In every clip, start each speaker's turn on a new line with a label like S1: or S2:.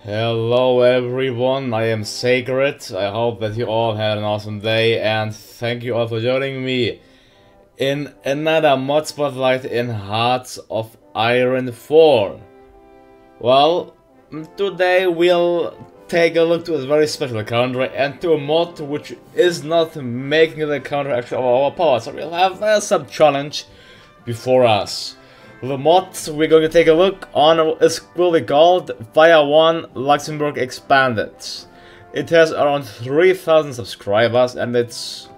S1: Hello everyone, I am Sacred. I hope that you all had an awesome day and thank you all for joining me in another mod spotlight in Hearts of Iron 4. Well, today we'll take a look to a very special country and to a mod which is not making the country actually overpowered, so we'll have some challenge before us. The mod we're going to take a look on will be called Feierwon Luxembourg Expanded. It has around 3,000 subscribers and it's,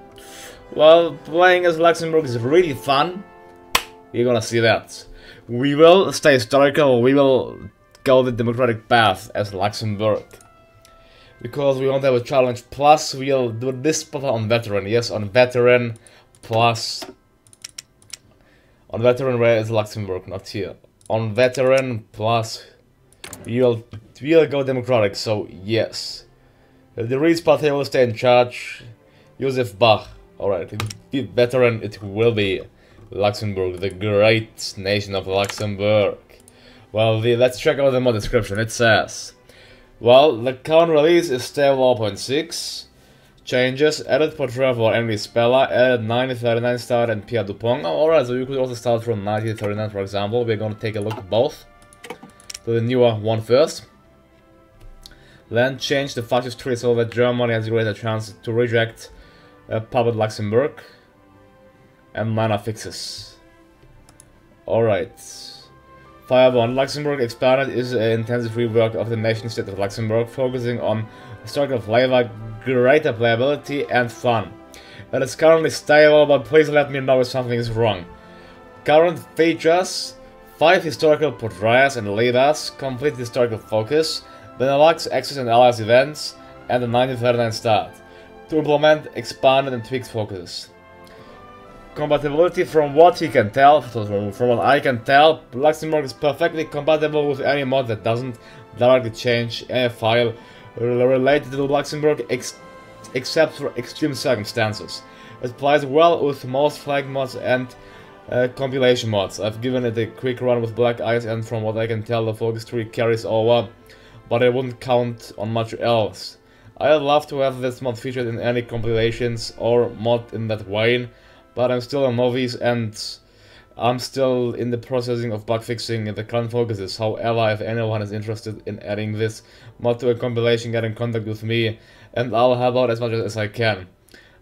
S1: well, playing as Luxembourg is really fun. You're gonna see that. We will stay historical, we will go the democratic path as Luxembourg. Because we won't have a challenge, plus we'll do this spot on veteran, yes, on veteran, plus... On veteran, where is Luxembourg? Not here. On veteran plus, we'll go democratic. So yes, the Reeds party will stay in charge. Joseph Bach. All right, veteran. It will be Luxembourg, the great nation of Luxembourg. Well, let's check out the mod description. It says, well, the current release is stable 0.6. Changes, added portrait for enemy speller, added 1939 start and Pierre Dupont. Alright, so you could also start from 1939 for example. We're gonna take a look at both. To the newer one first. Then change the fascist tree so that Germany has a greater chance to reject puppet Luxembourg. And minor fixes. Alright. Feierwon Luxembourg Expanded is an intensive rework of the nation state of Luxembourg, focusing on historical flavor, greater playability and fun. It is currently stable, but please let me know if something is wrong. Current features: 5 historical portraits and leaders, complete historical focus, Benelux, Axis and Allies events, and the 1939 start. To implement expanded and tweaked focus. Compatibility, from what he can tell, from what I can tell, Luxembourg is perfectly compatible with any mod that doesn't directly change any file related to Luxembourg except for extreme circumstances. It applies well with most flag mods and compilation mods. I've given it a quick run with Black Ice and from what I can tell the focus tree carries over, but I wouldn't count on much else. I'd love to have this mod featured in any compilations or mod in that vein, but I'm still on novice and I'm still in the processing of bug fixing the current focuses. However, if anyone is interested in adding this mod to a compilation, get in contact with me and I'll help out as much as I can.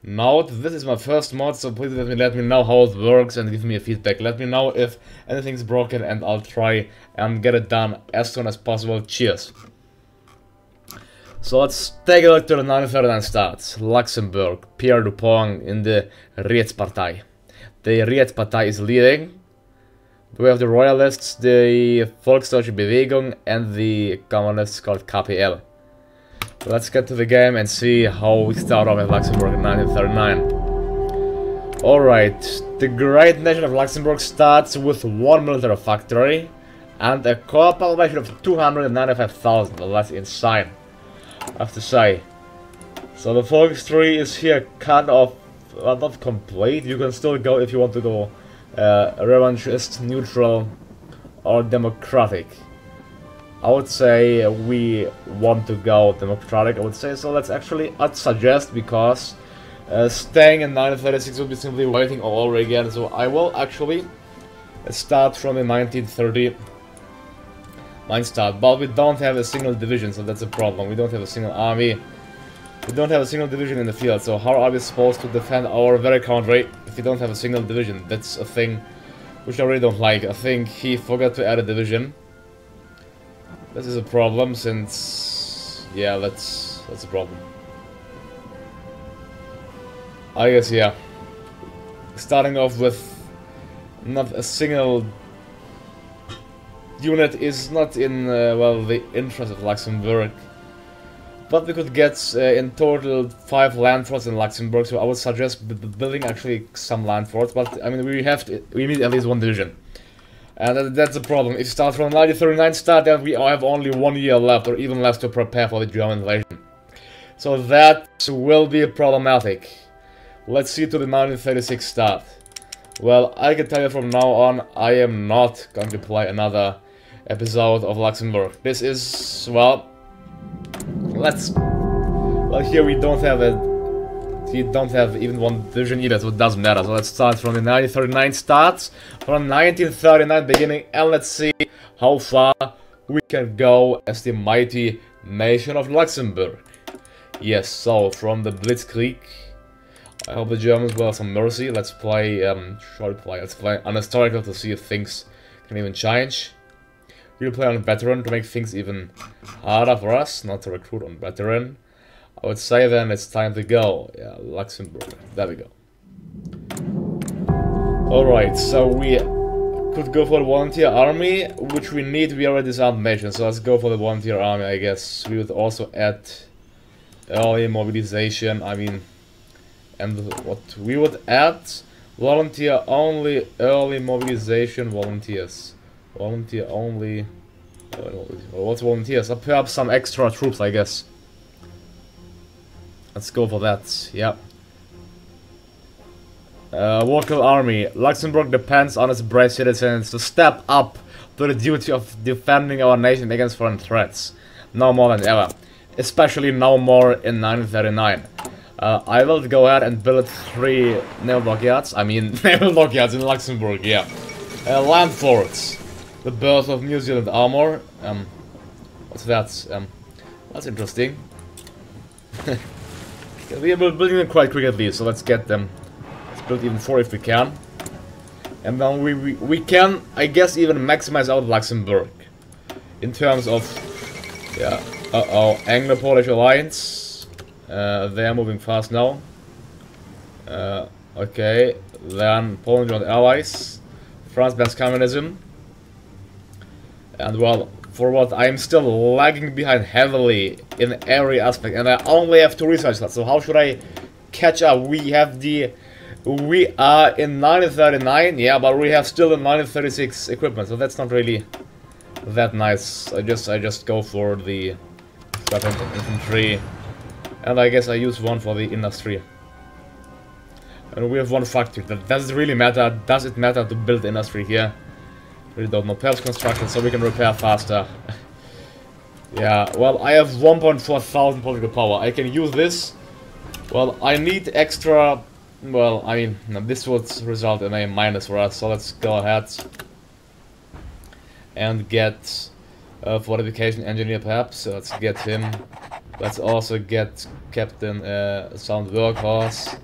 S1: Note, this is my first mod, so please let me know how it works and give me a feedback. Let me know if anything's broken and I'll try and get it done as soon as possible. Cheers! So let's take a look to the 1939 starts. Luxembourg, Pierre Dupont in the Rijkspartij. The Rijkspartij is leading. We have the Royalists, the Volksdeutsche Bewegung, and the Communists called KPL. Let's get to the game and see how we start off with Luxembourg in 1939. Alright, the great nation of Luxembourg starts with 1 military factory and a core population of 295,000. Well, that's insane, I have to say. So the focus tree is here cut off. Well, not complete. You can still go if you want to go revanchist, neutral, or democratic. I would say we want to go democratic, I would say. So let's actually, I'd suggest, because staying in 1936 would be simply waiting all over again. So I will actually start from the 1939 start. But we don't have a single division, so that's a problem. We don't have a single army. We don't have a single division in the field, so how are we supposed to defend our very country if we don't have a single division? That's a thing which I really don't like. I think he forgot to add a division. This is a problem since... yeah, that's a problem. I guess, yeah. Starting off with not a single unit is not in, well, the interest of Luxembourg. But we could get in total 5 land forts in Luxembourg, so I would suggest building actually some land forts. But I mean, we need at least 1 division, and that's the problem. If you start from 1939 start, then we have only 1 year left, or even less, to prepare for the German invasion. So that will be problematic. Let's see to the 1936 start. Well, I can tell you from now on, I am not going to play another episode of Luxembourg. This is, well, let's... Well, here we don't have even one division either, so it doesn't matter. So let's start from the 1939 start, from 1939 beginning, and let's see how far we can go as the mighty nation of Luxembourg. Yes, so from the Blitzkrieg, I hope the Germans will have some mercy. Let's play, let's play unhistorical to see if things can even change. We'll play on veteran to make things even harder for us, not to recruit on veteran. I would say then it's time to go. Yeah, Luxembourg. There we go. Alright, so we could go for the volunteer army, which we need. We are a disarmed nation, so let's go for the volunteer army, I guess. We would also add early mobilization, I mean, and what we would add, volunteer only, early mobilization, volunteers. Volunteer only, what's volunteers? Perhaps some extra troops, I guess. Let's go for that, yeah. Local army. Luxembourg depends on its brave citizens to step up to the duty of defending our nation against foreign threats. Now more than ever. Especially now more in 1939. I will go ahead and build 3 naval dockyards. I mean, naval dockyards in Luxembourg, yeah. Land forts. The birth of New Zealand armor. What's that? That's interesting. We are building them quite quickly, so let's get them. Let's build even 4 if we can. And then we can, I guess, even maximize out Luxembourg. In terms of, yeah, Anglo-Polish alliance. They are moving fast now. Okay, then Poland joined allies. France bans communism. And well, for what I'm still lagging behind heavily in every aspect, and I only have 2 research slots, so how should I catch up? We are in 1939, yeah, but we have still in 1936 equipment, so that's not really that nice. I just go for the weapon infantry, and I guess I use 1 for the industry. And we have 1 factory. Does it really matter? Does it matter to build industry here? Really don't know. Perhaps construction, so we can repair faster. Yeah, well, I have 1.4 thousand political power. I can use this. Well, I need extra... Well, I mean, no, this would result in a minus for us, so let's go ahead and get fortification engineer, perhaps. So let's get him. Let's also get captain sound workhorse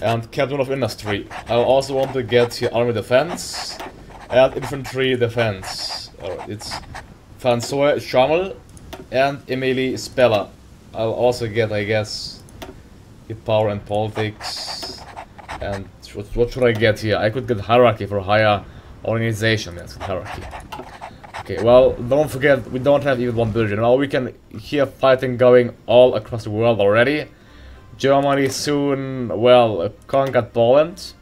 S1: and captain of industry. I also want to get here army defense and infantry defense. Alright, it's François Chamel and Emily Speller. I'll also get, I guess, the power and politics. And what should I get here? I could get hierarchy for higher organization. Yes, hierarchy. Okay, well, don't forget, we don't have even 1 billion. Well, we can hear fighting going all across the world already. Germany soon, well, conquered Poland.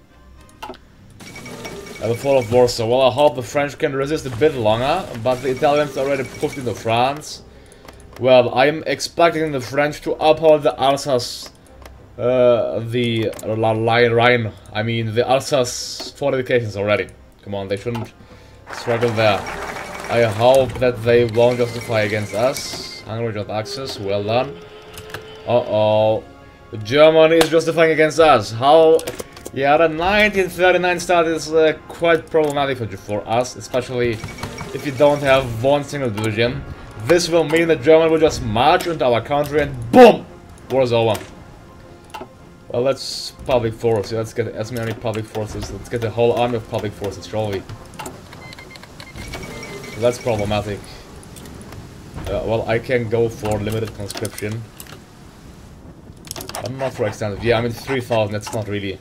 S1: The fall of Warsaw. Well, I hope the French can resist a bit longer, but the Italians already pushed into France. Well, I'm expecting the French to uphold the Alsace, the Rhine. I mean, the Alsace fortifications already. Come on, they shouldn't struggle there. I hope that they won't justify against us. Hungary got access. Well done. Uh-oh. Germany is justifying against us. How? Yeah, the 1939 start is quite problematic for us, especially if you don't have 1 single division. This will mean that Germany will just march into our country and BOOM! War's over. Well, let's public force. Let's get as many public forces. Let's get the whole army of public forces, shall we? That's problematic. Well, I can go for limited conscription. I'm not for extended. Yeah, I mean 3,000, that's not really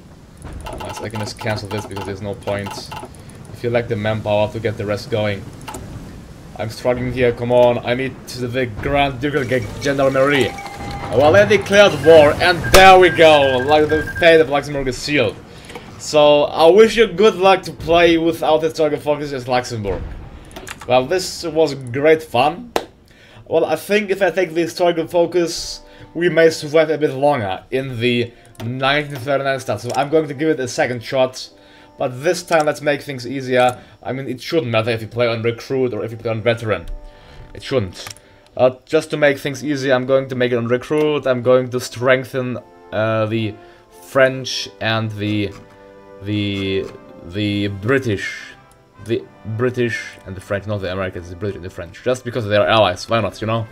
S1: nice. I can just cancel this because there's no point. If you lack the manpower to get the rest going. I'm struggling here, come on. I need the Grand Ducal Gendarmerie. Well, they declared war, and there we go. Like the fate of Luxembourg is sealed. So, I wish you good luck to play without historical focus as Luxembourg. Well, this was great fun. Well, I think if I take the historical focus, we may survive a bit longer in the 1939 stuff. So I'm going to give it a second shot. But this time, let's make things easier. I mean, it shouldn't matter if you play on recruit or if you play on veteran. It shouldn't. Just to make things easy, I'm going to make it on recruit. I'm going to strengthen the French and the British. The British and the French, not the Americans, the British and the French. Just because they're allies, why not, you know?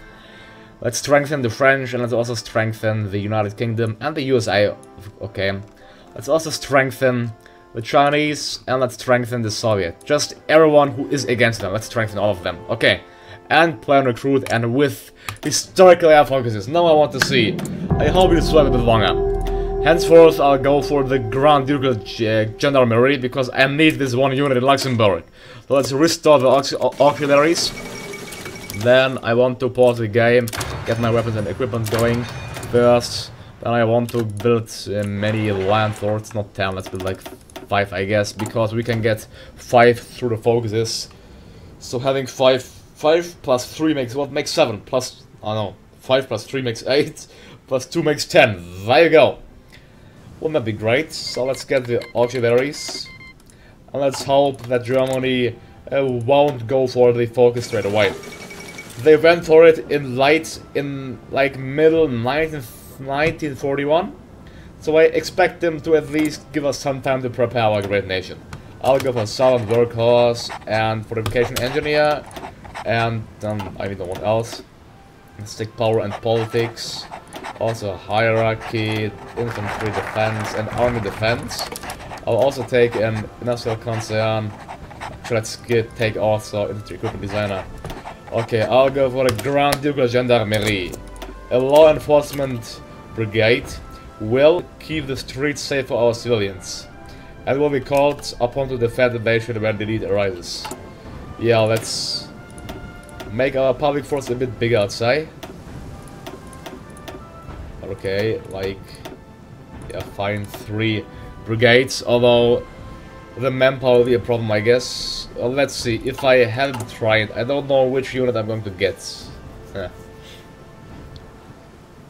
S1: Let's strengthen the French and let's also strengthen the United Kingdom and the USA. Okay. Let's also strengthen the Chinese and let's strengthen the Soviet. Just everyone who is against them, let's strengthen all of them. Okay. And plan recruit and with historical air focuses. Now I want to see. I hope you survive a bit longer. Henceforth, I'll go for the Grand Ducal Gendarmerie because I need this one unit in Luxembourg. So let's restore the auxiliaries. Then I want to pause the game, get my weapons and equipment going first. Then I want to build many land forts, not 10, let's build like 5 I guess, because we can get 5 through the focuses. So having 5 plus 3 makes what? Makes 7 plus, oh no, 5 plus 3 makes 8 plus 2 makes 10. There you go. Wouldn't that be great? So let's get the auxiliaries. And let's hope that Germany won't go for the focus straight away. They went for it in like middle 1941. So I expect them to at least give us some time to prepare our great nation. I'll go for Southern Workhorse and Fortification Engineer. And I don't know what else. Stick Power and Politics. Also Hierarchy, Infantry Defense and Army Defense. I'll also take an Industrial Concern. Let's take also Infantry Equipment Designer. Okay, I'll go for the Grand Ducal Gendarmerie. A law enforcement brigade will keep the streets safe for our civilians. And will be called upon to defend the nation when the need arises. Yeah, let's make our public force a bit bigger, I'd say. Okay, like, yeah, fine, 3 brigades, although the manpower will be a problem, I guess. Well, let's see, if I haven't tried, I don't know which unit I'm going to get.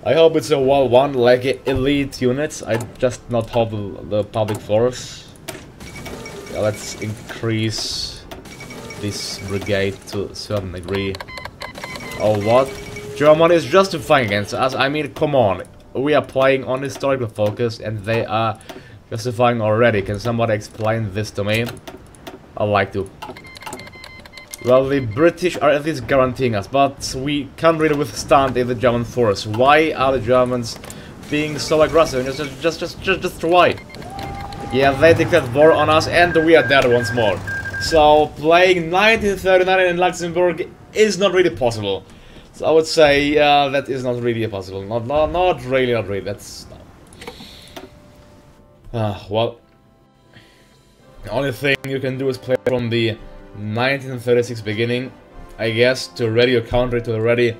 S1: I hope it's a one, like elite unit. I just not hope the public force. Yeah, let's increase this brigade to a certain degree. Oh, what? Germany is justifying against us. I mean, come on. We are playing on historical focus and they are justifying already. Can somebody explain this to me? I'd like to. Well, the British are at least guaranteeing us, but we can't really withstand the German force. Why are the Germans being so aggressive? Just why? Yeah, they declared war on us and we are dead once more. So, playing 1939 in Luxembourg is not really possible. So I would say that is not really possible. Not really. That's no. Well, the only thing you can do is play from the 1936 beginning, I guess, to ready your country, to ready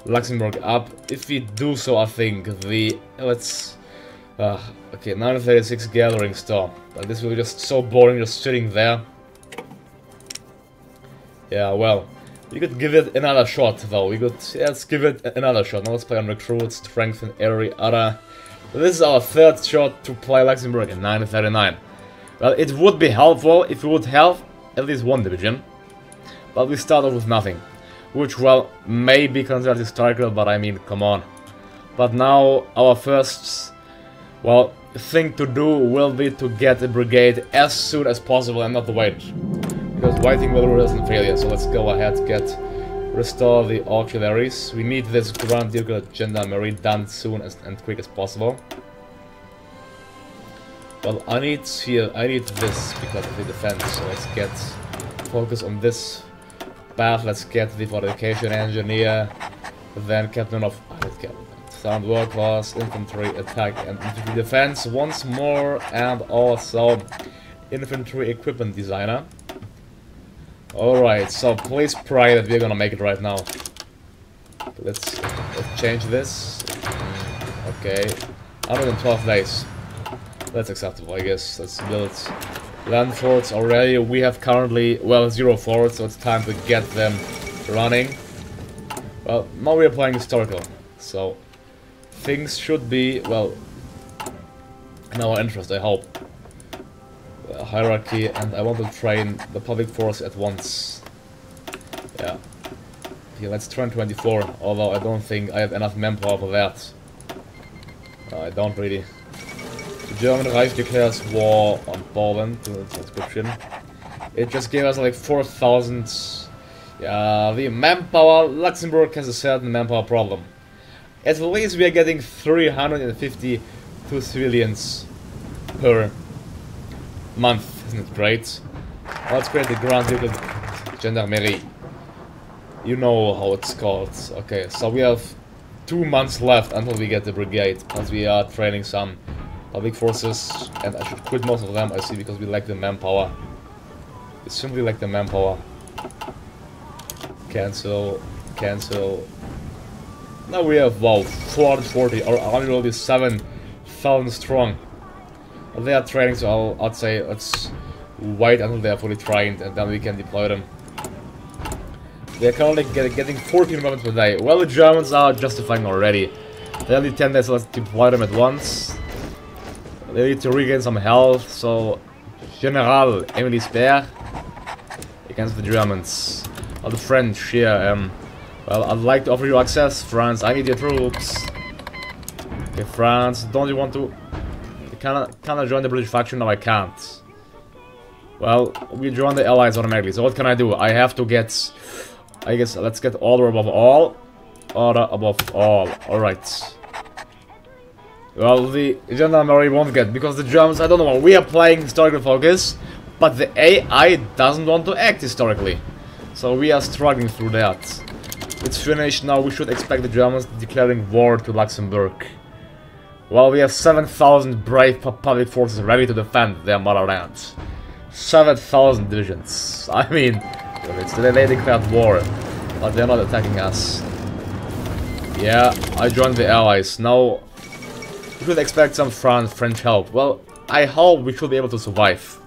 S1: Luxembourg up. If we do so, I think the okay, 1936 gathering storm. But this will be just so boring, just sitting there. Yeah, well. We could give it another shot, though. Let's give it another shot. Now let's play on recruit, strengthen every other. This is our 3rd shot to play Luxembourg in 1939. Well, it would be helpful if we would have at least 1 division. But we start off with nothing. Which, well, may be considered historical, but I mean, come on. But now, our first, well, thing to do will be to get a brigade as soon as possible and not wait. Because waiting will result in failure, so let's go ahead, restore the auxiliaries. We need this Grand Ducal Gendarmerie done soon and quick as possible. Well, I need this because of the defense, so let's get focus on this path. Let's get the Fortification Engineer, then Captain of Sound Workhorse, Infantry Attack and Infantry Defense once more, and also Infantry Equipment Designer. Alright, so please pray that we're gonna make it right now. Let's change this. Okay, 112 days. That's acceptable, I guess. Let's build land forts already. We have currently, well, 0 forts, so it's time to get them running. Well, now we are playing historical, so things should be, well, in our interest, I hope. Hierarchy, and I want to train the public force at once. Yeah. Here, let's try 24, although I don't think I have enough manpower for that. I don't really. The German Reich declares war on Poland, that's good shit. It just gave us like 4,000. Yeah, the manpower. Luxembourg has a certain manpower problem. At least we are getting 352 civilians per month, isn't it great? Let's create the Grand Ducal Gendarmerie. You know how it's called. Okay, so we have 2 months left until we get the brigade, because we are training some public forces, and I should quit most of them, I see, because we lack the manpower. We simply lack the manpower. Cancel, cancel. Now we have, wow, 440, our army will be 7,000 strong. They are training, so I'd say let's wait until they are fully trained, and then we can deploy them. They are currently getting 14 weapons per day. Well, the Germans are justifying already. They only 10 days, so let's deploy them at once. They need to regain some health, so General Emily Speer against the Germans. Or the French here. Well, I'd like to offer you access, France. I need your troops. Okay, France, don't you want to? Can I join the British faction? No, I can't. Well, we join the Allies automatically. So what can I do? I have to get. I guess let's get order above all. Order above all. Alright. Well, the Gendarmerie won't get, because the Germans, I don't know, we are playing historical focus, but the AI doesn't want to act historically. So we are struggling through that. It's finished, now we should expect the Germans declaring war to Luxembourg. Well, we have 7,000 brave public forces ready to defend their motherland. 7,000 divisions. I mean, they declared war, but they're not attacking us. Yeah, I joined the Allies. Now, we should expect some French help. Well, I hope we should be able to survive.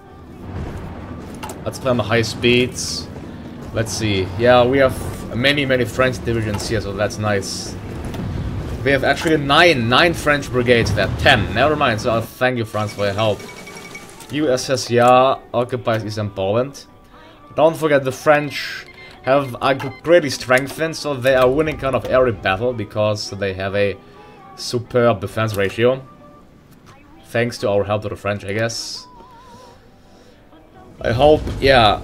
S1: Let's play on the high speeds. Let's see. Yeah, we have many French divisions here, so that's nice. We have actually 9 French brigades there. 10. Never mind, so thank you, France, for your help. USSR occupies Eastern Poland. Don't forget, the French are greatly strengthened, so they are winning kind of every battle because they have a superb defense ratio. Thanks to our help to the French, I guess. I hope, yeah.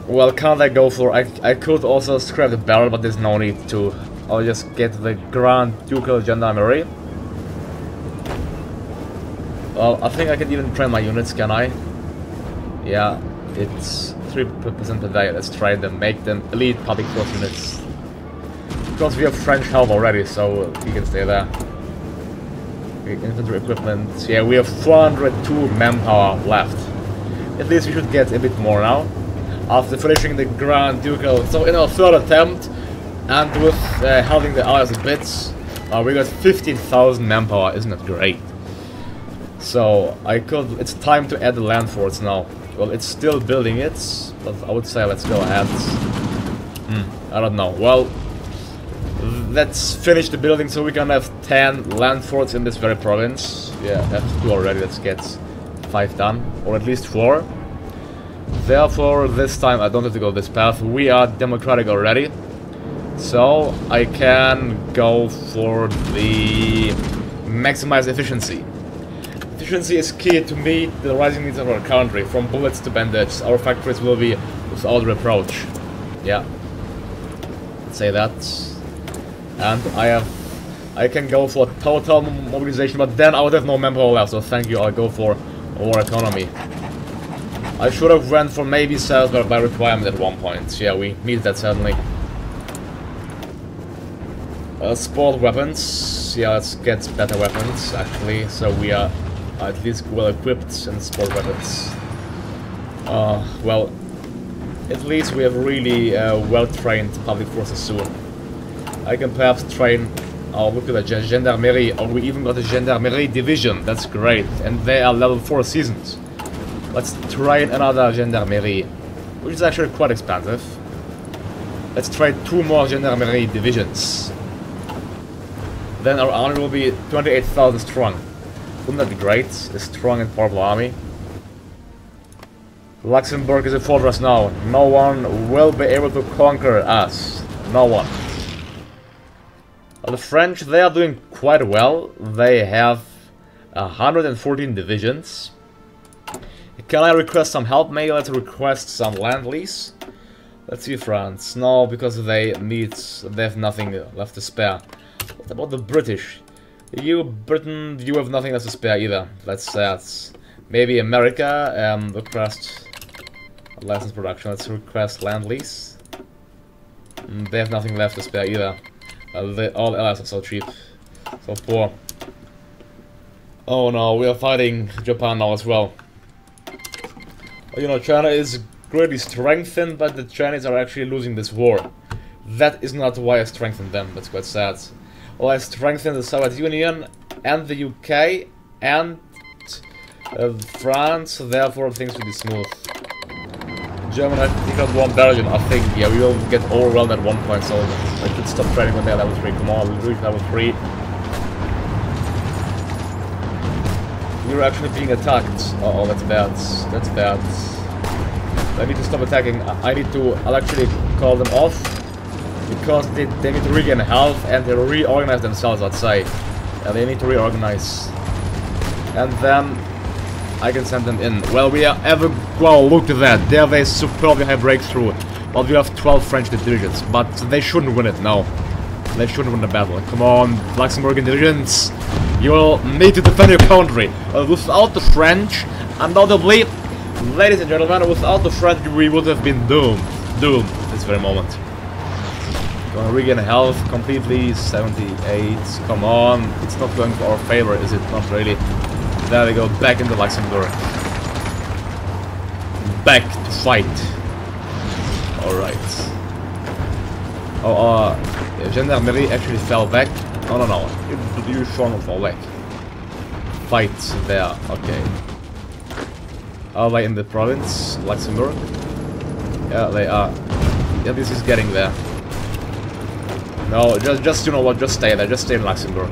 S1: Well, can't I go for... I could also scrap the barrel, but there's no need to. I'll just get the Grand Ducal Gendarmerie. Well, I think I can even train my units, can I? Yeah, it's 3% per day. Let's try them, make them elite public force units. Because we have French help already, so we can stay there. Infantry equipment. Yeah, we have 402 manpower left. At least we should get a bit more now. After finishing the Grand Ducal. So in our third attempt, and with helping the Allies a bit, we got 15,000 manpower. Isn't that great? So it's time to add the land forts now. Well, it's still building it, but I would say let's go ahead. I don't know. Well, let's finish the building so we can have 10 land forts in this very province. Yeah, that's 2 already. Let's get 5 done, or at least 4. Therefore, this time I don't have to go this path. We are democratic already, so I can go for the maximize efficiency. Efficiency is key to meet the rising needs of our country, from bullets to bandage. Our factories will be without reproach. Yeah, let's say that. And I can go for total mobilization, but then I would have no manpower left, so thank you, I'll go for war economy. I should have went for maybe sales by requirement at one point. Yeah, we meet that certainly. Sport weapons. Yeah, let's get better weapons, actually, so we are at least well equipped in sport weapons. Well, at least we have really well-trained public forces soon. I can perhaps train, look at the Gendarmerie, or we even got a Gendarmerie division, that's great, and they are level 4 seasons. Let's train another Gendarmerie, which is actually quite expensive. Let's try 2 more Gendarmerie divisions. Then our army will be 28,000 strong. Wouldn't that be great? A strong and powerful army. Luxembourg is a fortress now. No one will be able to conquer us. No one. The French, they are doing quite well. They have 114 divisions. Can I request some help? Maybe let's request some land lease. Let's see France. No, because they have nothing left to spare. What about the British? You, Britain, you have nothing left to spare either. That's sad. Maybe America, request license production. Let's request land lease. They have nothing left to spare either. All the allies are so cheap, so poor. Oh no, we are fighting Japan now as well. You know, China is greatly strengthened, but the Chinese are actually losing this war. That is not why I strengthened them, that's quite sad. Well, I strengthened the Soviet Union and the UK and France, therefore things will be smooth. Germany, I think not one Belgium, I think, yeah, we will get overwhelmed at one point, so I should stop training when they're level 3. Come on, we'll reach level 3. We're actually being attacked. Uh oh, that's bad. That's bad. I need to stop attacking. I'll actually call them off. Because they need to regain health and they reorganize themselves, I'd say. Yeah, they need to reorganize. And then I can send them in. Well, we are well, look at that. They have a superbly high breakthrough. Well, we have 12 French divisions, but they shouldn't win it, no. They shouldn't win the battle. Come on, Luxembourg divisions. You will need to defend your country. Without the French, undoubtedly, ladies and gentlemen, without the French, we would have been doomed. Doomed at this very moment. Gonna regain health completely. 78. Come on. It's not going for our favor, is it? Not really. There we go. Back into Luxembourg. Back to fight. Alright. Oh, Gendarmerie actually fell back. No, you shall not fall back. Fight there. Okay. Are they in the province, Luxembourg? Yeah, they are. Yeah, this is getting there. No, just you know what? Just stay there. Just stay in Luxembourg.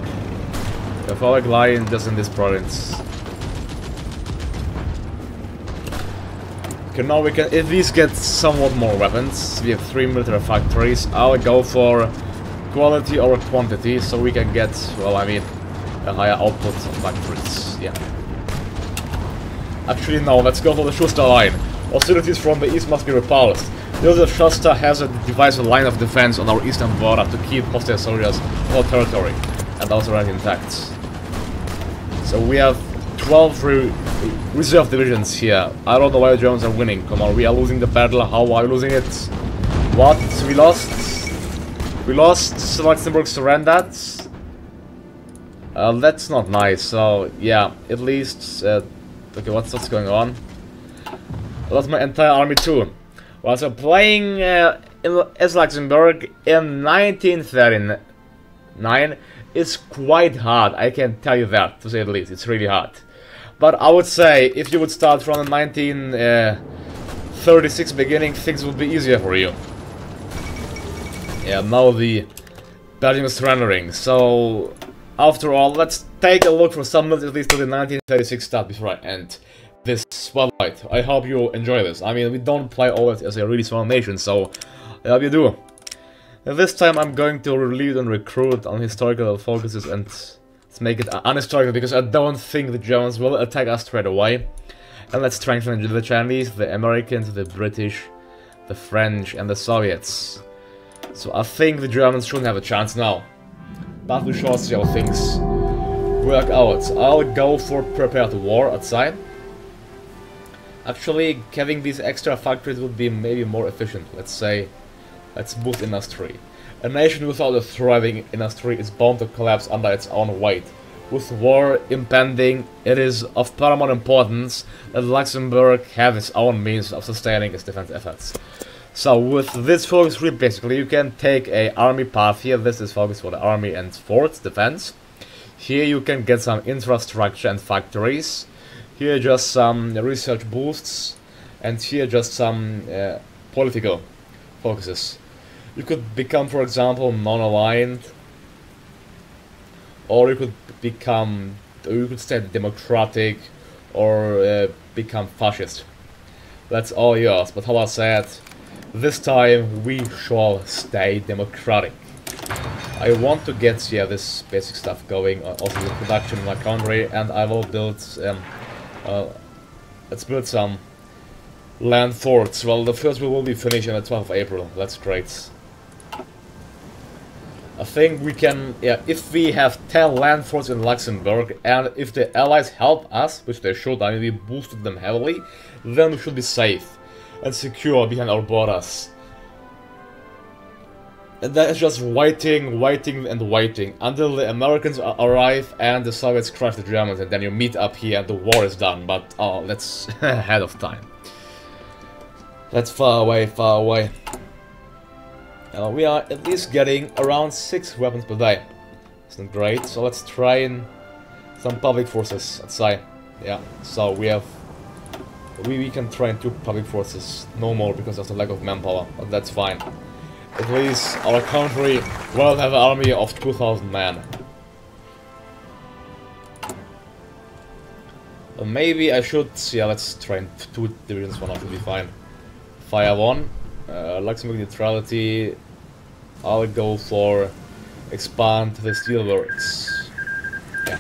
S1: The Fallout line just in this province. Okay, now we can at least get somewhat more weapons. We have 3 military factories. I'll go for quality over quantity, so we can get, well, I mean, a higher output of factories. Yeah. Actually, no. Let's go for the Schuster line. Hostilities from the east must be repulsed. Joseph Schuster has devised a line of defense on our eastern border to keep hostile soldiers in our territory, and also right intact. So we have 12 reserve divisions here. I don't know why the Germans are winning. Come on, we are losing the battle. How are we losing it? What? We lost? We lost. Luxembourg surrendered. That's not nice. So yeah, at least. Okay, what's going on? I lost my entire army too. Well, so playing as Luxembourg in 1939 is quite hard. I can tell you that, to say the least. It's really hard. But I would say if you would start from the 1936 beginning, things would be easier for you. Yeah, now the Belgium is surrendering. So after all, let's take a look for some minutes at least to the 1936 start before I end this spotlight. I hope you enjoy this. I mean, we don't play always as a really small nation, so I hope you do. This time I'm going to lead and recruit on historical focuses and let's make it unhistorical, because I don't think the Germans will attack us straight away. And let's strengthen the Chinese, the Americans, the British, the French and the Soviets. So I think the Germans shouldn't have a chance now. But we shall see how things work out. I'll go for prepared war outside. Actually, having these extra factories would be maybe more efficient. Let's say, let's boost industry. A nation without a thriving industry is bound to collapse under its own weight. With war impending, it is of paramount importance that Luxembourg have its own means of sustaining its defense efforts. So with this focus group, basically, you can take a army path here. This is focus for the army and forts defense. Here you can get some infrastructure and factories. Here just some research boosts, and here just some political focuses. You could become, for example, non-aligned, or you could become, or you could stay democratic, or become fascist. That's all yours. But how about that? This time we shall stay democratic. I want to get this basic stuff going, also the production in my country, and I will build let's build some land forts. Well, the first one will be finished on the 12th of April. That's great. I think we can, if we have 10 land forts in Luxembourg, and if the allies help us, which they should, I mean we boosted them heavily, then we should be safe and secure behind our borders. And that is just waiting, waiting and waiting until the Americans arrive and the Soviets crush the Germans, and then you meet up here and the war is done. But oh, that's ahead of time. That's far away, far away. We are at least getting around 6 weapons per day. Isn't great? So let's try in some public forces, let's say. Yeah, so we have... We can train 2 public forces, no more because of the lack of manpower, but that's fine. At least our country will have an army of 2,000 men. Maybe I should... Yeah, let's train 2 divisions for now, should be fine. Feierwon, Luxembourg neutrality. I'll go for expand the steelworks. Yeah.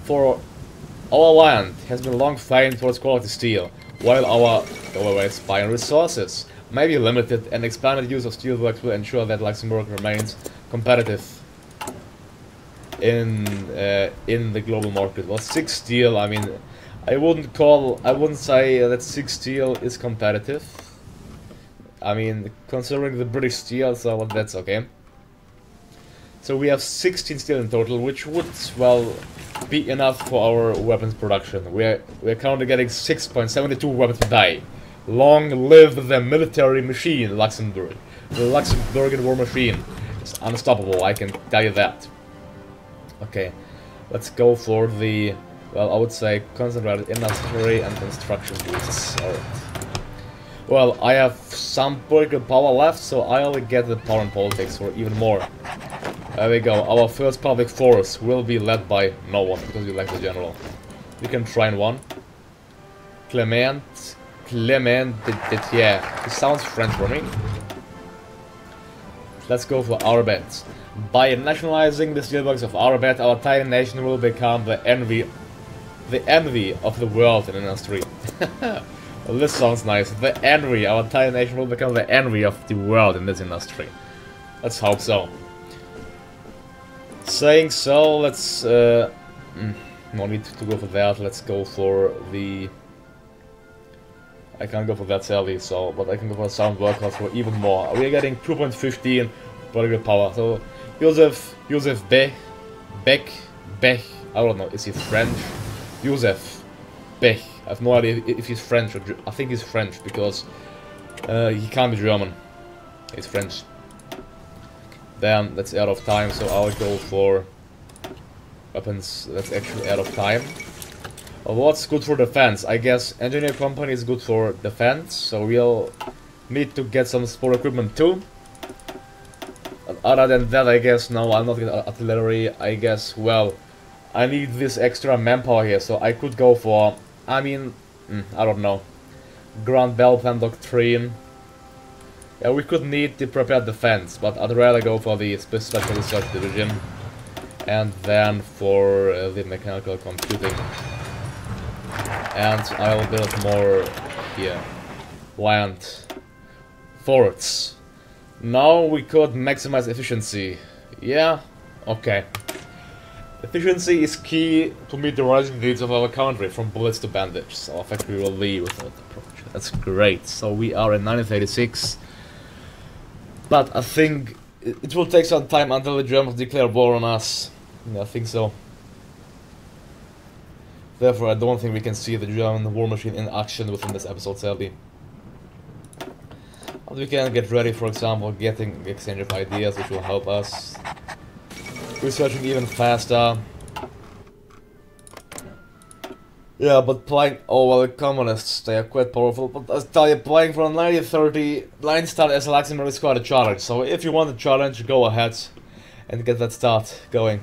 S1: For our land has been long famed for its quality steel, while our overweight buying resources may be limited, and expanded use of steelworks will ensure that Luxembourg remains competitive in the global market. Well, 6 steel, I mean, I wouldn't say that 6 steel is competitive. I mean, considering the British steel, so that's okay. So we have 16 steel in total, which would, well, be enough for our weapons production. We're currently getting 6.72 weapons per day. Long live the military machine, Luxembourg. The Luxembourgian war machine is unstoppable, I can tell you that. Okay, let's go for the, well, I would say concentrated industry and construction boosts. Alright. Well, I have some political power left, so I'll get the power in politics or even more. There we go. Our first public force will be led by no one, because we lack the general. We can train one. Clement de It sounds French for me. Let's go for Arbet. By nationalizing the steelworks of Arbet, our tiny nation will become the envy of the world in industry. Well, this sounds nice. The envy, our tiny nation will become the envy of the world in this industry. Let's hope so. Saying so, let's... no need to go for that, let's go for the... I can't go for that sadly, so... But I can go for sound workers for even more. We are getting 2.15 political power, so... Joseph Beck, I don't know, is he French? Joseph Beck. I have no idea if he's French or... I think he's French, because he can't be German. He's French. Damn, that's out of time, so I'll go for weapons that's actually out of time. Well, what's good for defense? I guess engineer company is good for defense, so we'll need to get some sport equipment too. And other than that, I guess, no, I'll not get artillery. I guess, well, I need this extra manpower here, so I could go for... I mean, I don't know. Grand Bell Plan Doctrine. Yeah, we could need the prepared defense, but I'd rather go for the Special Research Division. And then for the mechanical computing. And I'll build more here. Land forts. Now we could maximize efficiency. Yeah, okay. Efficiency is key to meet the rising needs of our country, from bullets to bandage. So our factory will lead with that approach. That's great. So we are in 1986. But I think it will take some time until the Germans declare war on us. Yeah, I think so. Therefore, I don't think we can see the German war machine in action within this episode, sadly. But we can get ready, for example, getting exchange of ideas, which will help us. Researching even faster. Yeah, but playing... Oh, well, the communists, they are quite powerful. But I tell you, playing from 1930, line start as a Luxembourg is quite a challenge. So if you want a challenge, go ahead and get that start going.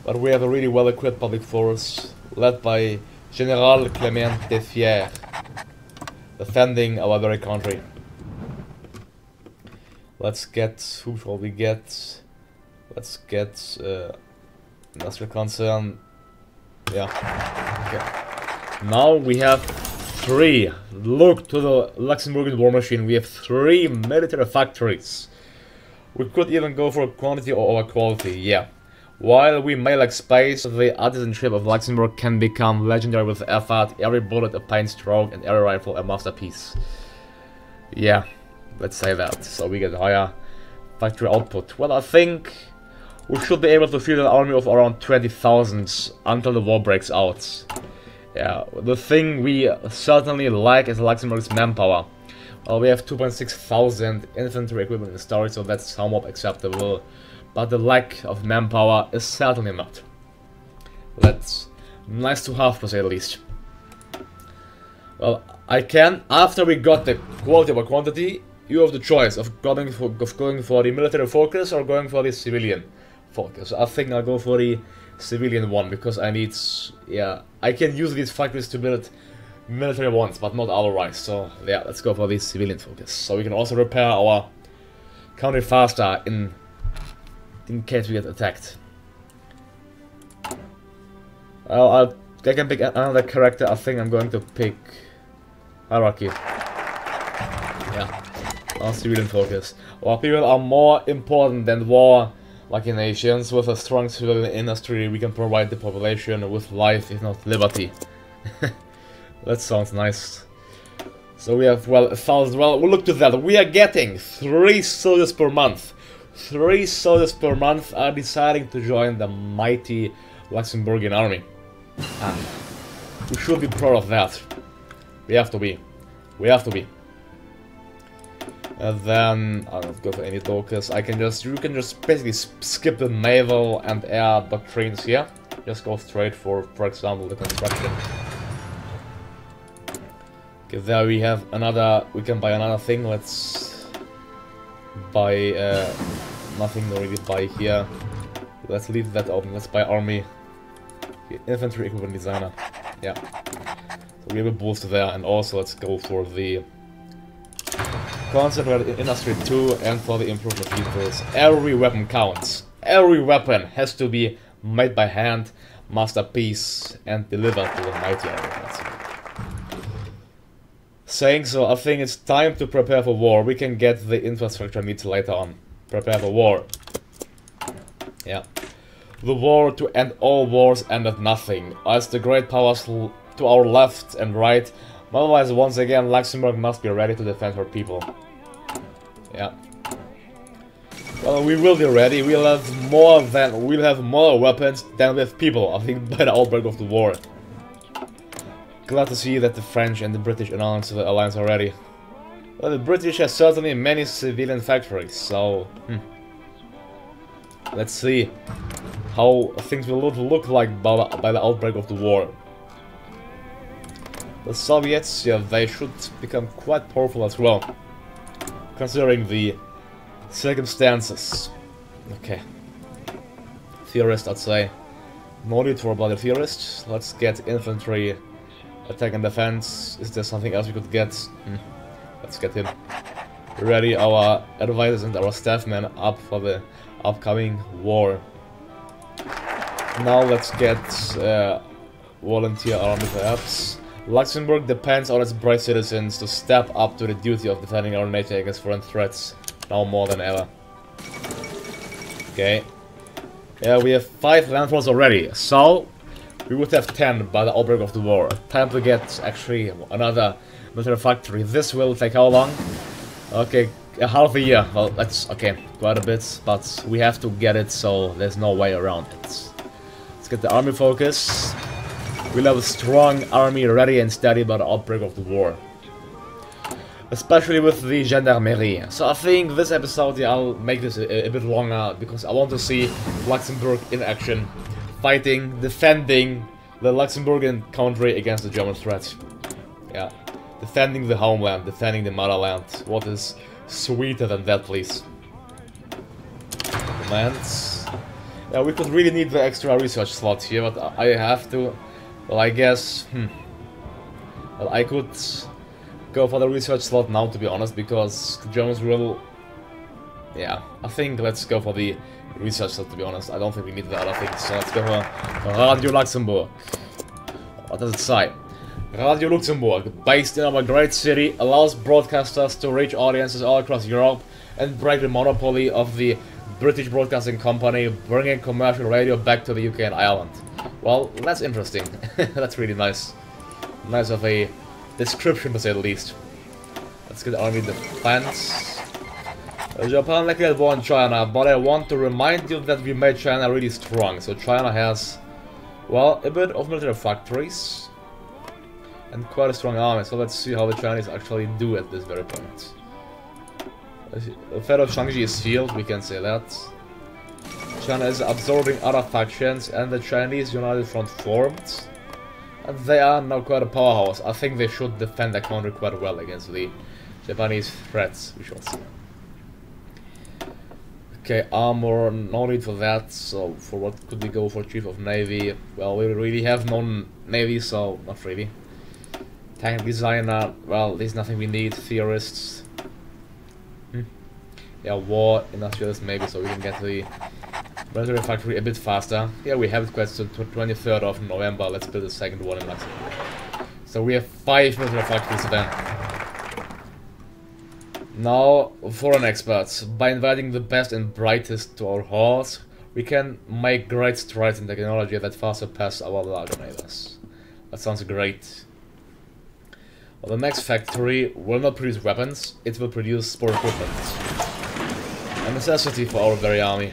S1: But we have a really well-equipped public force, led by General Clement de Fier. defending our very country. Let's get, who shall we get? Let's get industrial concern. Yeah. Okay. Now we have 3. Look to the Luxembourgian war machine. We have 3 military factories. We could even go for quantity or over quality. Yeah. While we may lack space, the artisanship of Luxembourg can become legendary with effort. Every bullet a paint stroke and every rifle a masterpiece. Yeah, let's say that. So we get higher factory output. Well, I think we should be able to field an army of around 20,000 until the war breaks out. Yeah, the thing we certainly lack is Luxembourg's manpower. Well, we have 2,600 infantry equipment in storage, so that's somewhat acceptable. But the lack of manpower is certainly not. That's nice to have, to say the least. Well, I can, after we got the quality over quantity, you have the choice of going for the military focus or going for the civilian focus. I think I'll go for the civilian one, because I need, yeah, I can use these factories to build military ones, but not otherwise. So yeah, let's go for the civilian focus, so we can also repair our country faster in case we get attacked. Well, I can pick another character. I think I'm going to pick hierarchy. Yeah, our civilian focus. Our people are more important than war-lucky nations. With a strong civilian industry, we can provide the population with life, if not liberty. That sounds nice. So we have, well, 1,000. Well, we'll look to that. We are getting 3 soldiers per month. 3 soldiers per month are deciding to join the mighty Luxembourgian army. We should be proud of that. We have to be. We have to be. And then I don't go for any focus. You can just basically skip the naval and air doctrines here. Just go straight for example, the construction. Okay, there we have another. We can buy another thing. Let's buy nothing to really buy here. Let's leave that open. Let's buy army. Infantry equipment designer. Yeah. So we have a boost there, and also let's go for the concentrated industry 2 and for the improved machine tools. Every weapon counts. Every weapon has to be made by hand, masterpiece, and delivered to the mighty army. Saying so, I think it's time to prepare for war. We can get the infrastructure needs later on. Prepare for war. Yeah. The war to end all wars ended nothing, as the great powers to our left and right. Otherwise, once again, Luxembourg must be ready to defend her people. Yeah. Well, we will be ready. We'll have more weapons than we have people, I think, by the outbreak of the war. Glad to see that the French and the British announced the alliance already. Well, the British have certainly many civilian factories, so let's see how things will look like by the outbreak of the war. The Soviets, yeah, they should become quite powerful as well, considering the circumstances. Okay. Theorist, I'd say. No need for a bloody theorist. Let's get infantry, attack and defense. Is there something else we could get? Let's get him. Ready our advisors and our staff men up for the upcoming war. Now let's get volunteer army perhaps. Luxembourg depends on its brave citizens to step up to the duty of defending our nation against foreign threats, now more than ever. Okay. Yeah, we have 5 landfalls already, so we would have 10 by the outbreak of the war. Time to get actually another military factory. This will take how long? Okay, half a year. Well, that's okay, quite a bit, but we have to get it, so there's no way around it. Let's get the army focus. We'll have a strong army ready and steady by the outbreak of the war. Especially with the gendarmerie. So I think this episode, yeah, I'll make this a bit longer, because I want to see Luxembourg in action. Fighting, defending the Luxembourgian country against the German threat. Yeah, defending the homeland, defending the motherland. What is sweeter than that, please? Commands. Yeah, we could really need the extra research slot here, but I have to. Well, I guess. Well, I could go for the research slot now, to be honest, because the Germans will... Yeah, I think let's go for the research slot, to be honest. I don't think we need the other things, so let's go for Radio Luxembourg. What does it say? Radio Luxembourg, based in our great city, allows broadcasters to reach audiences all across Europe and break the monopoly of the British Broadcasting Company, bringing commercial radio back to the UK and Ireland. Well, that's interesting. That's really nice. Nice of a description, to say the least. Let's get army defense. Japan likely had won China, but I want to remind you that we made China really strong. So China has, well, a bit of military factories and quite a strong army. So let's see how the Chinese actually do at this very point. The threat of Shaanxi is sealed, we can say that. China is absorbing other factions, and the Chinese United Front formed. And they are now quite a powerhouse. I think they should defend their country quite well against the Japanese threats, we shall see. Okay, armor, no need for that. So for what could we go for Chief of Navy? Well, we really have no navy, so not really. Tank designer, well, there's nothing we need. Theorists. Yeah, war industrialist maybe, so we can get the military factory a bit faster. Yeah, we have it quite to 23rd of November. Let's build a second one in Luxembourg. So we have 5 military factories then. Now, foreign experts. By inviting the best and brightest to our halls, we can make great strides in technology that far surpass our larger neighbors. That sounds great. Well, the next factory will not produce weapons, it will produce sport equipment. A necessity for our very army.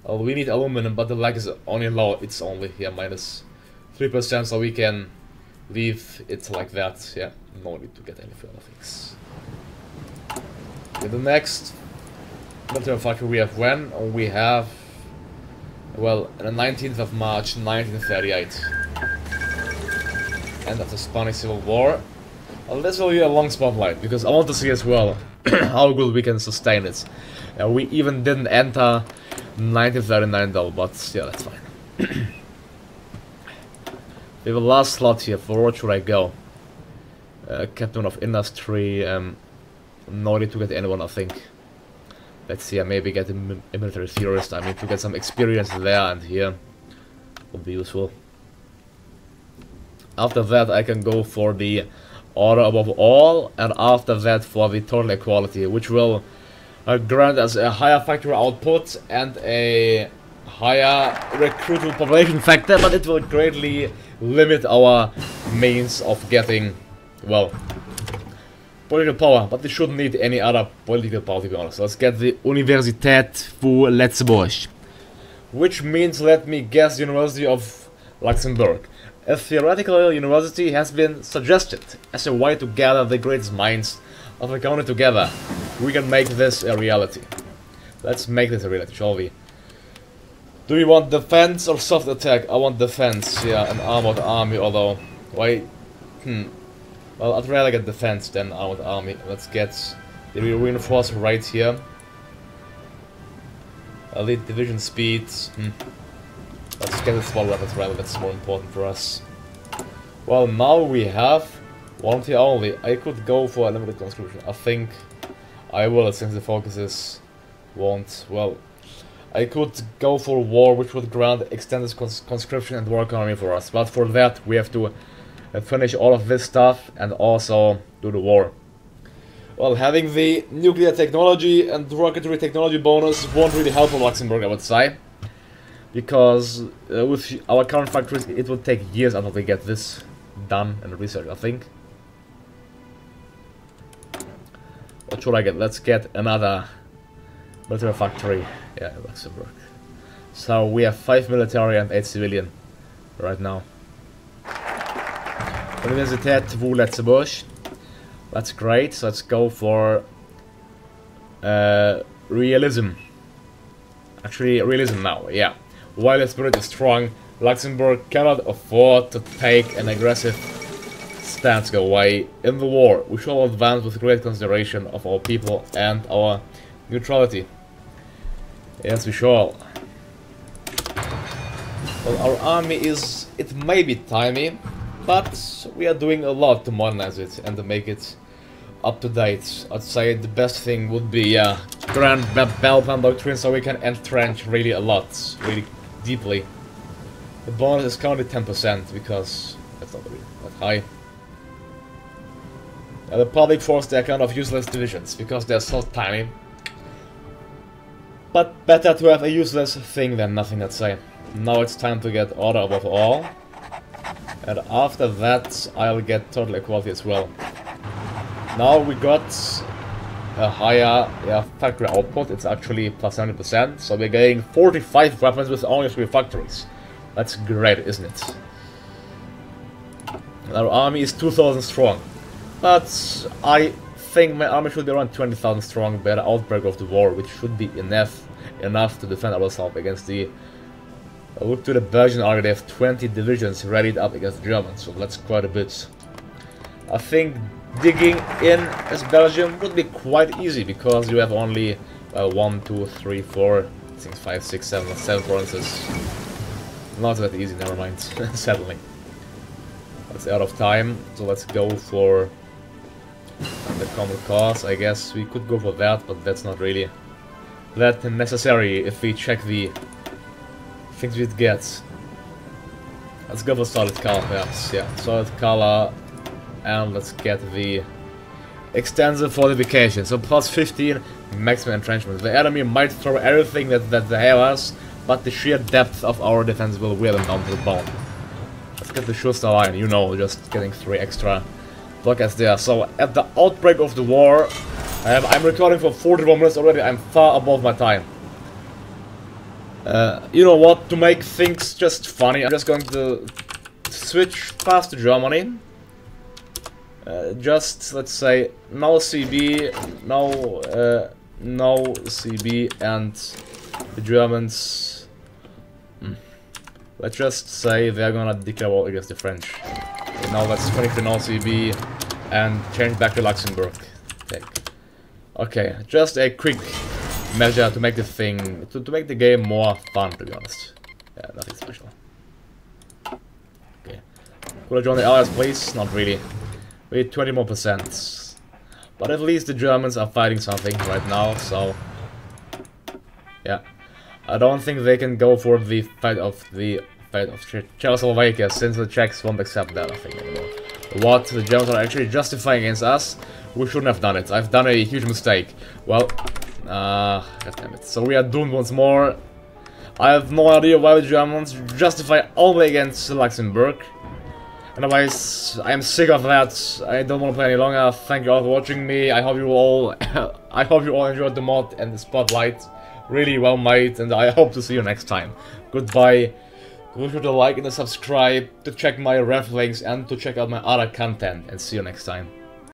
S1: Well, we need aluminum, but the lag is only low. It's only here minus 3%, so we can leave it like that. Yeah, no need to get any further things. Okay, the next military factory we have when? We have, well, on the 19th of March 1938. End of the Spanish Civil War. Well, this will be a long spotlight, because I want to see as well how good we can sustain it. We even didn't enter 1939 though, but yeah, that's fine. We have a last slot here. For what should I go? Captain of Industry. No need to get anyone, I think. Let's see, maybe get a military theorist. I mean, to get some experience there and here would be useful. After that, I can go for the Order Above All, and after that for the Total Equality, which will grant us a higher factory output and a higher recruitable population factor, but it will greatly limit our means of getting, well, political power, but we shouldn't need any other political power, to be honest. Let's get the Universität für Luxembourg, which means, let me guess, University of Luxembourg. A theoretical university has been suggested as a way to gather the greatest minds of the country together. We can make this a reality. Let's make this a reality, shall we? Do we want defense or soft attack? I want defense, yeah, an armored army, although... Why? Well, I'd rather get defense than armored army. Let's get the reinforced right here. Elite division speed. Let's get the small weapons rather, that's more important for us. Well, now we have one tier only. I could go for a limited conscription. I think I will, since the focus is won't. Well, I could go for war, which would grant extended conscription and war economy for us. But for that, we have to finish all of this stuff and also do the war. Well, having the nuclear technology and rocketry technology bonus won't really help Luxembourg, I would say. Because with our current factories, it will take years until we get this done and research, I think. What should I get? Let's get another military factory. Yeah, in Luxembourg. So we have 5 military and 8 civilian right now. Universität für Luxembourg. That's great. So let's go for realism. Actually, realism now, yeah. While the spirit is strong, Luxembourg cannot afford to take an aggressive stance away in the war. We shall advance with great consideration of our people and our neutrality. Yes, we shall. Well, our army is... it may be tiny, but we are doing a lot to modernize it and to make it up to date. I'd say the best thing would be Grand Battle Plan Doctrine, so we can entrench really a lot, really deeply. The bonus is currently 10% because that's not really that high. The public force, they're kind of useless divisions because they're so tiny. But better to have a useless thing than nothing, I'd say. Now it's time to get order above all. And after that, I'll get total equality as well. Now we got a higher factory output. It's actually plus 70%. So we're getting 45 weapons with only 3 factories. That's great, isn't it? Our army is 2,000 strong. But I think my army should be around 20,000 strong by the outbreak of the war, which should be enough to defend ourselves against the... Look to the Belgian army, they have 20 divisions readied up against the Germans, so that's quite a bit. I think digging in as Belgium would be quite easy, because you have only 1, 2, 3, 4, 5, 6, 7 provinces. Not that easy, never mind, sadly. That's out of time, so let's go for the common cause. I guess we could go for that, but that's not really that necessary if we check the things we'd get. Let's go for solid color, perhaps. Yeah, solid color, and let's get the extensive fortification. So plus 15 maximum entrenchment. The enemy might throw everything that they have us, but the sheer depth of our defense will wear them down to the bone. Let's get the Schuster line, you know, just getting 3 extra blockades there. So at the outbreak of the war, I'm recording for 41 minutes already. I'm far above my time. You know what, to make things just funny, I'm just going to switch past to Germany. Just, let's say, no CB, no CB, and the Germans... Let's just say they're gonna declare war against the French. Okay, now let's finish the no CB and change back to Luxembourg. Okay, just a quick measure to make the thing, to make the game more fun, to be honest. Yeah, nothing special. Okay. Could I join the Allies, please? Not really. We need 20 more %. But at least the Germans are fighting something right now, so... Yeah. I don't think they can go for the fate of Czechoslovakia, since the Czechs won't accept that, I think, anymore. What the Germans are actually justifying against us, we shouldn't have done it. I've done a huge mistake. Well, god damn it. So we are doomed once more. I have no idea why the Germans justify only against Luxembourg. Anyways, I'm sick of that. I don't want to play any longer. Thank you all for watching me. I hope you all enjoyed the mod and the spotlight. Really well made, and I hope to see you next time. Goodbye. Be sure to like and subscribe to check my ref links and to check out my other content, and see you next time.